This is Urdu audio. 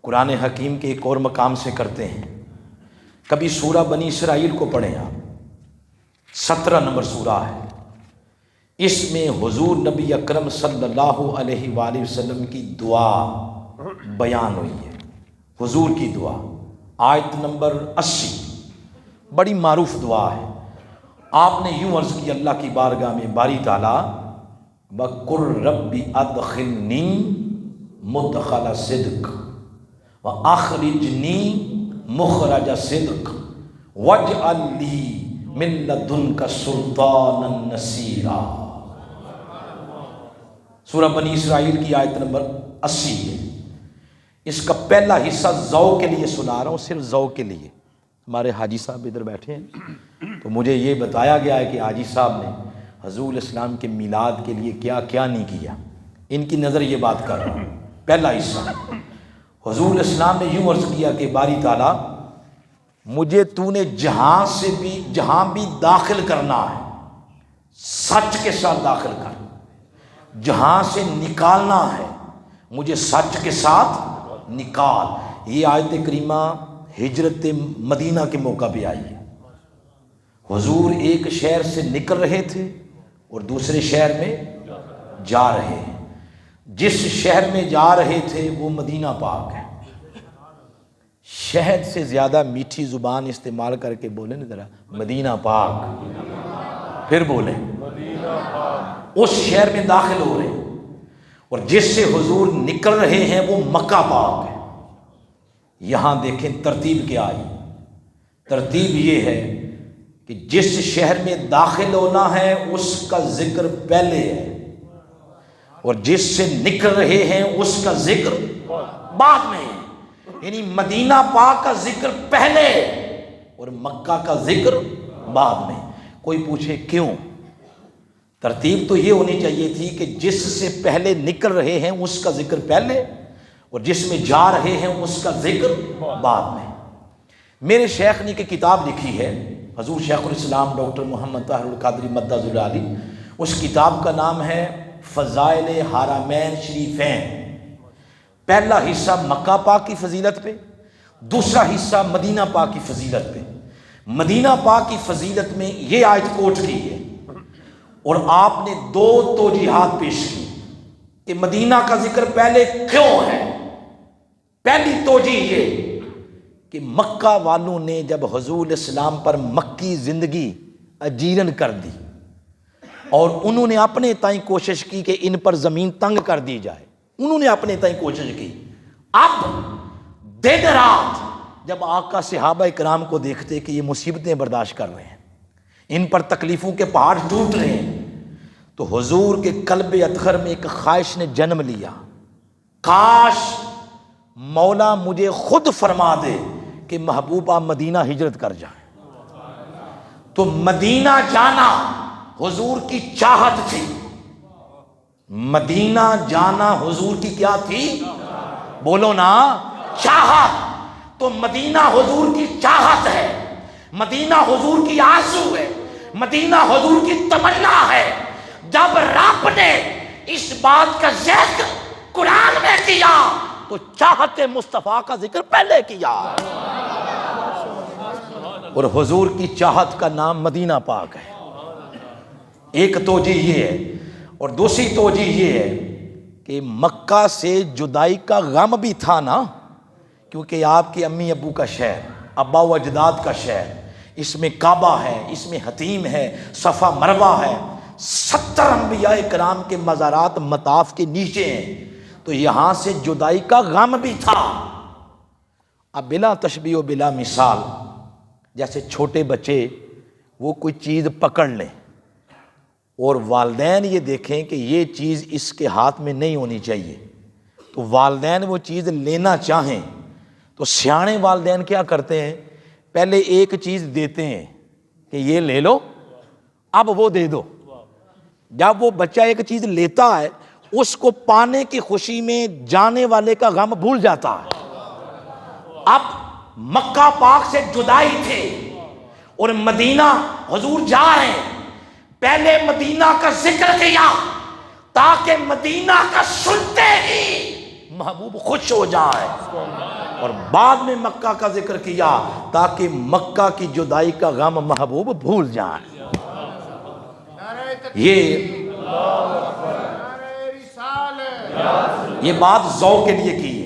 قرآن حکیم کے ایک اور مقام سے کرتے ہیں۔ کبھی سورہ بنی اسرائیل کو پڑھیں آپ، 17 نمبر سورہ ہے، اس میں حضور نبی اکرم صلی اللہ علیہ وآلہ وسلم کی دعا بیان ہوئی ہے، حضور کی دعا، آیت نمبر 80، بڑی معروف دعا ہے۔ آپ نے یوں عرض کی اللہ کی بارگاہ میں، باری تعالیٰ وَقُلْ رَبِّ أَدْخِلْنِي مُدْخَلَ صِدْقٍ وَأَخْرِجْنِي مُخْرَجَ صِدْقٍ وَاجْعَلْ لِي مِن لَّدُنْكَ سُلْطَانًا نَصِيرًا۔ سورہ بنی اسرائیل کی آیت نمبر 80 ہے۔ اس کا پہلا حصہ ذوق کے لیے سنا رہا ہوں، صرف ذوق کے لیے۔ ہمارے حاجی صاحب ادھر بیٹھے ہیں، تو مجھے یہ بتایا گیا ہے کہ حاجی صاحب نے حضور اسلام کے میلاد کے لیے کیا کیا نہیں کیا، ان کی نظر یہ بات کر رہا ہوں۔ پہلا حصہ، حضور اسلام نے یوں عرض کیا کہ باری تعالیٰ مجھے تو نے جہاں بھی داخل کرنا ہے سچ کے ساتھ داخل کر، جہاں سے نکالنا ہے مجھے سچ کے ساتھ نکال۔ یہ آیت کریمہ ہجرت مدینہ کے موقع پہ آئی ہے۔ حضور ایک شہر سے نکل رہے تھے اور دوسرے شہر میں جا رہے ہیں۔ جس شہر میں جا رہے تھے وہ مدینہ پاک ہے۔ شہد سے زیادہ میٹھی زبان استعمال کر کے بولیں نا ذرا، مدینہ پاک، پھر بولیں اس شہر میں داخل ہو رہے ہیں، اور جس سے حضور نکل رہے ہیں وہ مکہ پاک ہے۔ یہاں دیکھیں ترتیب کیا آئی، ترتیب یہ ہے کہ جس شہر میں داخل ہونا ہے اس کا ذکر پہلے ہے، اور جس سے نکل رہے ہیں اس کا ذکر بعد میں ہے۔ یعنی مدینہ پاک کا ذکر پہلے اور مکہ کا ذکر بعد میں۔ کوئی پوچھے کیوں؟ ترتیب تو یہ ہونی چاہیے تھی کہ جس سے پہلے نکل رہے ہیں اس کا ذکر پہلے، اور جس میں جا رہے ہیں اس کا ذکر بعد میں۔ میرے شیخ نے کہ کتاب لکھی ہے، حضور شیخ الاسلام ڈاکٹر محمد طاہر القادری مدد العالی، اس کتاب کا نام ہے فضائل حرمین شریفین۔ پہلا حصہ مکہ پاک کی فضیلت پہ، دوسرا حصہ مدینہ پاک کی فضیلت پہ۔ مدینہ پاک کی فضیلت میں یہ آیت کوٹ کی ہے، اور آپ نے 2 توجیحات پیش کی کہ مدینہ کا ذکر پہلے کیوں ہے۔ پہلی توجیہ یہ کہ مکہ والوں نے جب حضور اسلام پر مکی زندگی اجیرن کر دی، اور انہوں نے اپنے تائیں کوشش کی کہ ان پر زمین تنگ کر دی جائے، انہوں نے اپنے تائیں کوشش کی۔ اب دن رات جب آقا صحابہ کرام کو دیکھتے کہ یہ مصیبتیں برداشت کر رہے ہیں، ان پر تکلیفوں کے پہاڑ ٹوٹ رہے ہیں، تو حضور کے قلب اطہر میں ایک خواہش نے جنم لیا، کاش مولا مجھے خود فرما دے کہ محبوبہ مدینہ ہجرت کر جائیں۔ تو مدینہ جانا حضور کی چاہت تھی، مدینہ جانا حضور کی کیا تھی؟ بولو نا، چاہت۔ تو مدینہ حضور کی چاہت ہے، مدینہ حضور کی آرزو ہے، مدینہ حضور کی تمنا ہے۔ جب رب نے اس بات کا ذکر قرآن میں کیا تو چاہت مصطفیٰ کا ذکر پہلے کیا، اور حضور کی چاہت کا نام مدینہ پاک ہے۔ ایک توجہ یہ ہے، اور دوسری توجہ یہ ہے کہ مکہ سے جدائی کا غم بھی تھا نا، کیونکہ آپ کے امی ابو کا شہر، ابا و اجداد کا شہر، اس میں کعبہ ہے، اس میں حتیم ہے، صفا مروہ ہے، 70 انبیاء کرام کے مزارات مطاف کے نیچے ہیں، تو یہاں سے جدائی کا غم بھی تھا۔ اب بلا تشبیہ و بلا مثال، جیسے چھوٹے بچے وہ کوئی چیز پکڑ لیں اور والدین یہ دیکھیں کہ یہ چیز اس کے ہاتھ میں نہیں ہونی چاہیے، تو والدین وہ چیز لینا چاہیں تو سیانے والدین کیا کرتے ہیں؟ پہلے ایک چیز دیتے ہیں کہ یہ لے لو، اب وہ دے دو۔ جب وہ بچہ ایک چیز لیتا ہے اس کو پانے کی خوشی میں جانے والے کا غم بھول جاتا ہے۔ اب مکہ پاک سے جدائی تھے اور مدینہ حضور جا رہے ہیں، پہلے مدینہ کا ذکر کیا تاکہ مدینہ کا سنتے ہی محبوب خوش ہو جائیں، اور بعد میں مکہ کا ذکر کیا تاکہ مکہ کی جدائی کا غم محبوب بھول جائیں۔ یہ بات ذوق کے لیے کی ہے۔